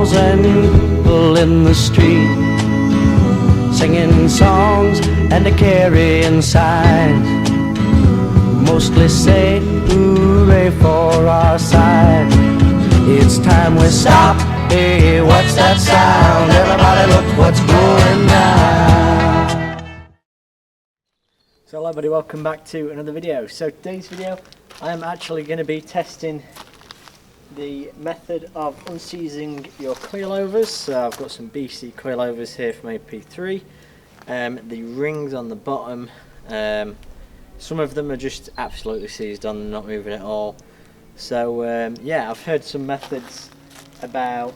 malls and people in the street, singing songs and a carrying signs, mostly say hooray for our side. It's time we stop. Hey, what's that sound? Everybody look what's going down. So hello everybody, welcome back to another video. So today's video I am actually going to be testing the method of unseizing your coilovers. So I've got some BC coilovers here from AP3. The rings on the bottom, some of them are just absolutely seized on, not moving at all. So yeah, I've heard some methods about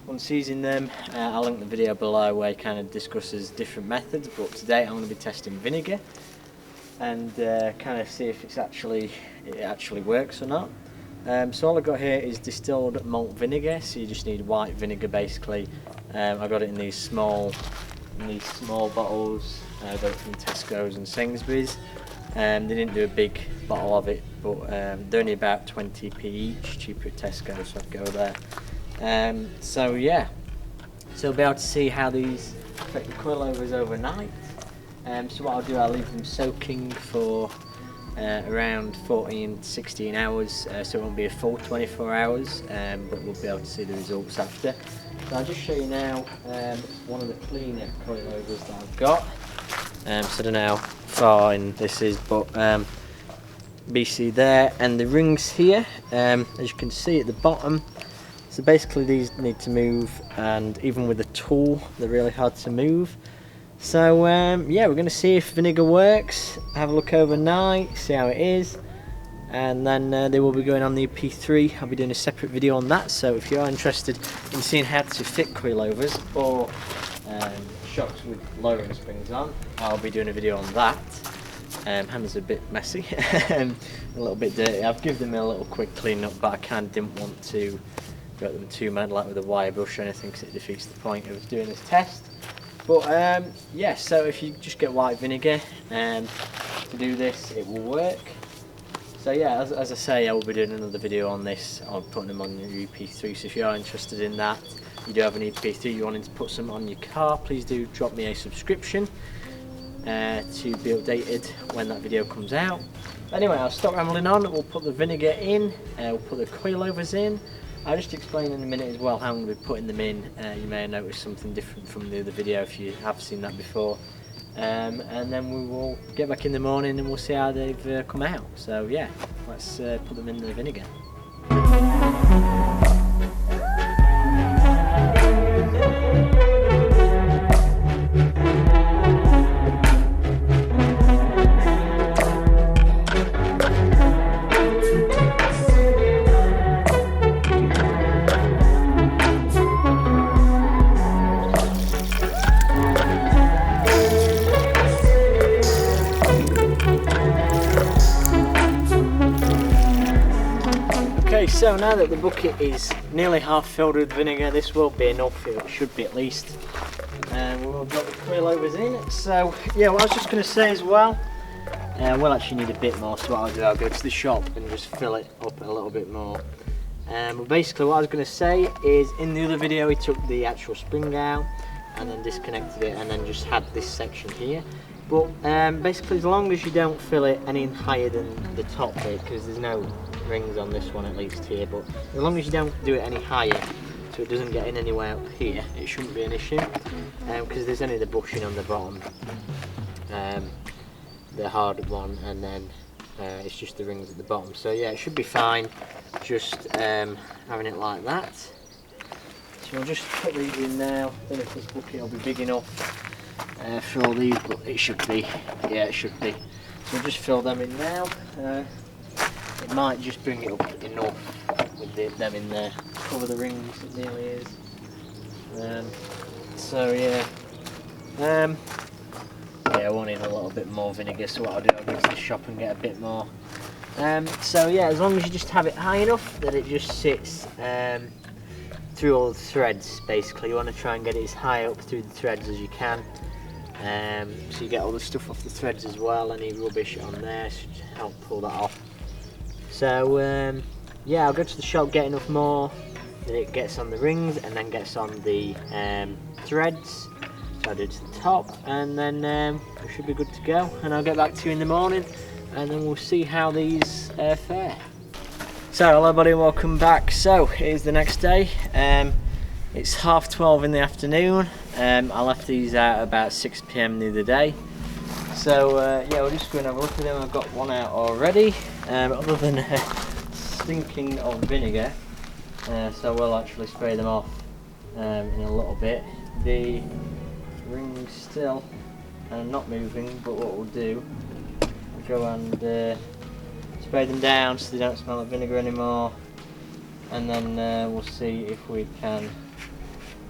unseizing them. I'll link the video below where it kind of discusses different methods, but today I'm going to be testing vinegar and kind of see if it actually works or not. So all I've got here is distilled malt vinegar, so you just need white vinegar basically. I got it in these small bottles. I got it from Tesco's and Sainsbury's. They didn't do a big bottle of it, but they're only about 20p each, cheaper at Tesco, so I'd go there. So yeah, so we'll be able to see how these affect the coilovers overnight. So what I'll do, I'll leave them soaking for around 14-16 hours, so it won't be a full 24 hours, but we'll be able to see the results after. So I'll just show you now one of the cleaner coilovers that I've got. So I don't know how far in this is, but BC there, and the rings here, as you can see at the bottom. So basically these need to move, and even with a tool they're really hard to move. So yeah, we're going to see if vinegar works, have a look overnight, see how it is, and then they will be going on the EP3. I'll be doing a separate video on that, so if you are interested in seeing how to fit coilovers or shocks with lowering springs on, I'll be doing a video on that. Hands are a bit messy, a little bit dirty. I've given them a little quick clean up, but I kind of didn't want to get them too mad like with a wire brush or anything, because it defeats the point of doing this test. But yeah, so if you just get white vinegar to do this, it will work. So yeah, as I say, I will be doing another video on this. I'll be putting them on your EP3, so if you are interested in that, you do have an EP3, you're wanting to put some on your car, please do drop me a subscription to be updated when that video comes out. Anyway, I'll stop rambling on. We'll put the vinegar in, we'll put the coilovers in. I'll just explain in a minute as well how I'm going to be putting them in. You may have noticed something different from the other video if you have seen that before. And then we will get back in the morning and we'll see how they've come out. So yeah, let's put them in the vinegar. Okay, so now that the bucket is nearly half filled with vinegar, this will be enough, it should be at least. And we'll drop the coilovers in. So yeah, what I was just going to say as well, we'll actually need a bit more, so what I'll do, I'll go to the shop and just fill it up a little bit more. But basically what I was going to say is, in the other video we took the actual spring out and then disconnected it and then just had this section here. But basically as long as you don't fill it any higher than the top bit, because there's no rings on this one at least here, but as long as you don't do it any higher so it doesn't get in anywhere up here, it shouldn't be an issue, because there's only the bushing on the bottom, the hard one, and then it's just the rings at the bottom. So yeah, it should be fine just having it like that. So I'll just put these in now. I don't know if this bucket will be big enough for all these, but it should be. Yeah, it should be. So I'll just fill them in now. It might just bring it up enough with them in there. Cover the rings, it nearly is. So yeah. Yeah, I wanted a little bit more vinegar, so what I'll do, I'll go to the shop and get a bit more. So yeah, as long as you just have it high enough that it just sits through all the threads, basically. You want to try and get it as high up through the threads as you can. So you get all the stuff off the threads as well, any rubbish on there, so just help pull that off. So yeah, I'll go to the shop, get enough more that it gets on the rings and then gets on the threads. So I do to the top, and then we should be good to go. And I'll get back to you in the morning, and then we'll see how these fare. So hello everybody, welcome back. So here's the next day. It's 12:30 in the afternoon. I left these out about 6 PM the other day. So yeah, we're just going to have a look at them. I've got one out already. Other than stinking of vinegar, so we'll actually spray them off in a little bit. The rings still not moving, but what we'll do, we'll go and spray them down so they don't smell like vinegar anymore, and then we'll see if we can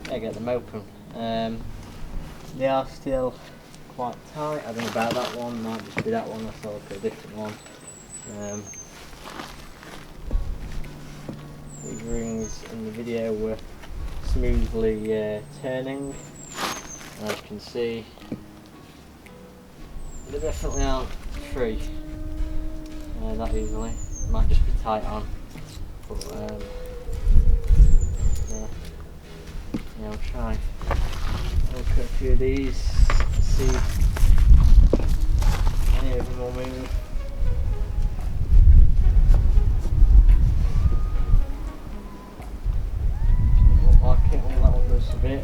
get them open. They are still quite tight. I don't know about that one, might just be that one. I thought I'd get a different one. These rings in the video were smoothly turning, as you can see. They definitely aren't free that easily. Might just be tight on, but yeah, I'll try. Look at a few of these to see if any of them will move. Like it, well, that one does a bit.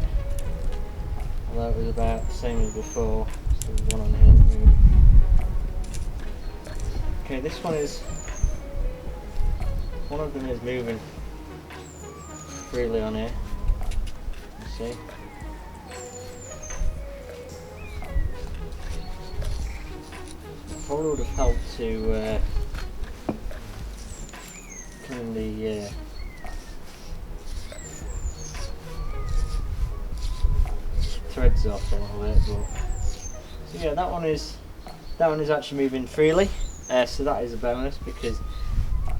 Although it was about the same as before. Still one on here that moved. Okay, this one is. One of them is moving freely on here. You see? Probably would have helped to clean the threads off a little bit, but so yeah, that one is actually moving freely, so that is a bonus because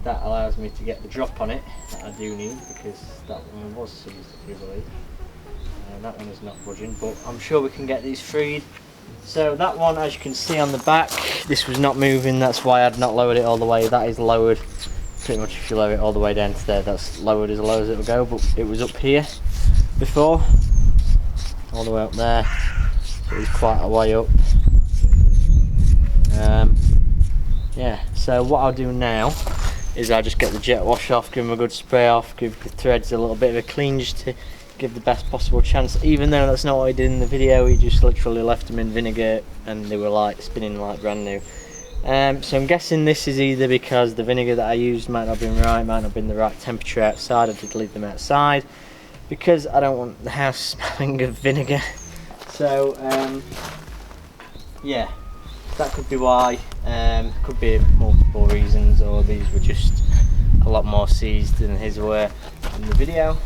that allows me to get the drop on it that I do need, because that one was seized, if you believe. That one is not budging, but I'm sure we can get these freed. So that one, as you can see on the back, this was not moving, that's why I'd not lowered it all the way. That is lowered pretty much. If you lower it all the way down to there, that's lowered as low as it will go, but it was up here before, all the way up there, so it was quite a way up. Yeah, so what I'll do now is I'll just get the jet wash off, give them a good spray off, give the threads a little bit of a clean just to give the best possible chance, even though that's not what he did in the video. He just literally left them in vinegar and they were like spinning like brand new. So I'm guessing this is either because the vinegar that I used might not have been right, might not have been the right temperature outside. I did leave them outside because I don't want the house smelling of vinegar. So yeah, that could be why. Could be multiple reasons, or these were just a lot more seized than his were in the video.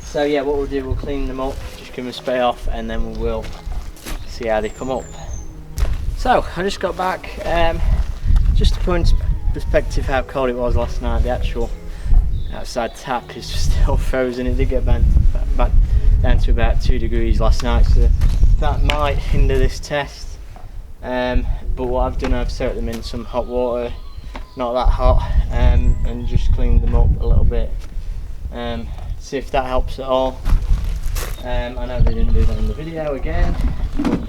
So yeah, what we'll do, we'll clean them up, just give them a spray off, and then we will see how they come up. So I just got back, just to put into perspective how cold it was last night. The actual outside tap is still frozen. It did get back down to about 2 degrees last night, so that might hinder this test. But what I've done, I've soaked them in some hot water, not that hot, and just cleaned them up a little bit. See if that helps at all. I know they didn't do that in the video again, but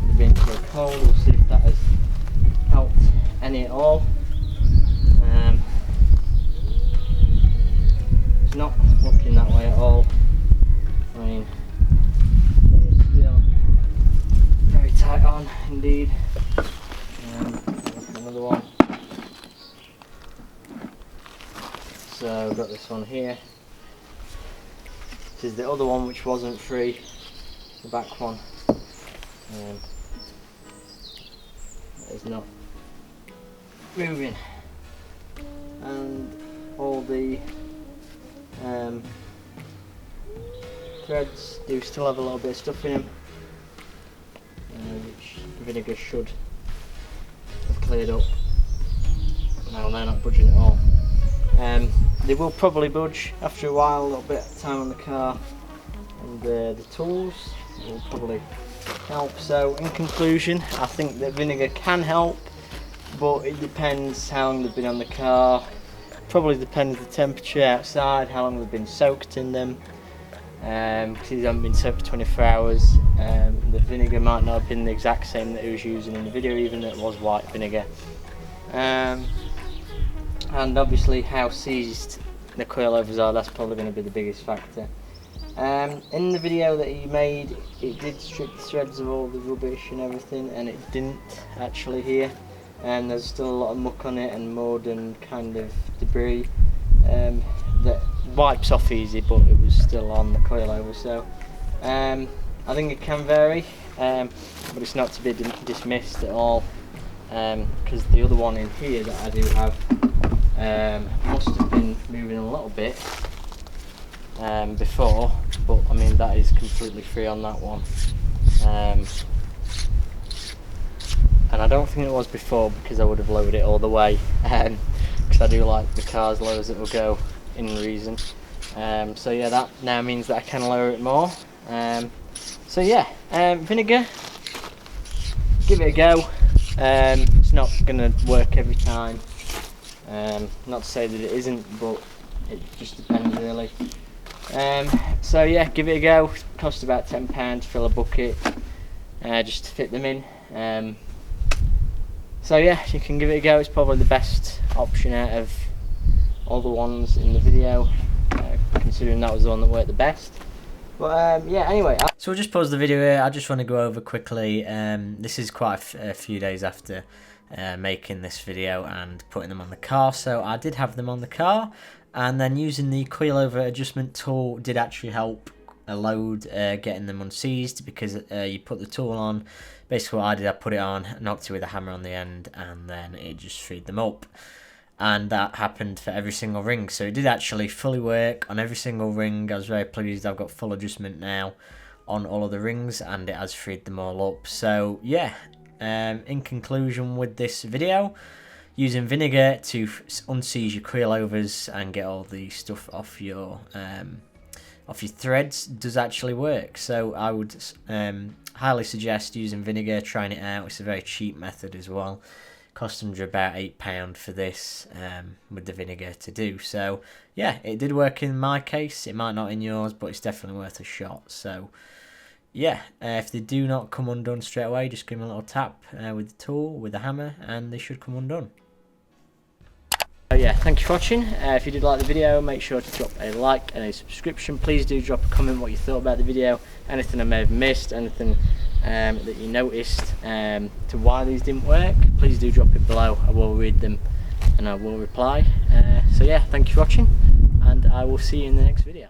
they've been so cold. We'll see if that has helped any at all. It's not looking that way at all. I mean, they're still very tight on indeed. Another one. So I've got this one here. This is the other one which wasn't free, the back one. That is not moving, and all the threads do still have a little bit of stuff in them, which the vinegar should have cleared up. No, they're not budging at all. They will probably budge after a while, a little bit of time on the car, and the tools will probably help. So in conclusion, I think that vinegar can help, but it depends how long they've been on the car, probably depends the temperature outside, how long they've been soaked in them. Because these haven't been soaked for 24 hours. The vinegar might not have been the exact same that he was using in the video, even though it was white vinegar. And obviously how seized the coilovers are, that's probably going to be the biggest factor. In the video that he made, it did strip the threads of all the rubbish and everything, and it didn't actually here. And there's still a lot of muck on it and mud and kind of debris that wipes off easy, but it was still on the coilover. So I think it can vary, but it's not to be dismissed at all, because the other one in here that I do have must have been moving a little bit before, but I mean that is completely free on that one. And I don't think it was before, because I would have lowered it all the way, because I do like the cars low as it will go in reason. So yeah, that now means that I can lower it more. So yeah, vinegar, give it a go. It's not going to work every time. Not to say that it isn't, but it just depends really. So yeah, give it a go. It costs about £10 to fill a bucket, just to fit them in. So yeah, you can give it a go. It's probably the best option out of all the ones in the video, considering that was the one that worked the best. But yeah, anyway. So we'll just pause the video here. I just want to go over quickly. This is quite a few days after making this video and putting them on the car. So I did have them on the car, and then using the coilover adjustment tool did actually help a load getting them unseized, because you put the tool on. Basically what I did, I put it on, knocked it with a hammer on the end, and then it just freed them up. And that happened for every single ring, so it did actually fully work on every single ring. I was very pleased. I've got full adjustment now on all of the rings, and it has freed them all up. So yeah, in conclusion with this video, using vinegar to unseize your coilovers and get all the stuff off your threads does actually work. So I would highly suggest using vinegar, trying it out. It's a very cheap method as well. Cost under about £8 for this with the vinegar to do. So yeah, it did work in my case. It might not in yours, but it's definitely worth a shot. So yeah, if they do not come undone straight away, just give them a little tap with the tool, with the hammer, and they should come undone. Yeah, thank you for watching. If you did like the video, make sure to drop a like and a subscription. Please do drop a comment what you thought about the video, anything I may have missed, anything that you noticed to why these didn't work. Please do drop it below. I will read them and I will reply. So yeah, thank you for watching, and I will see you in the next video.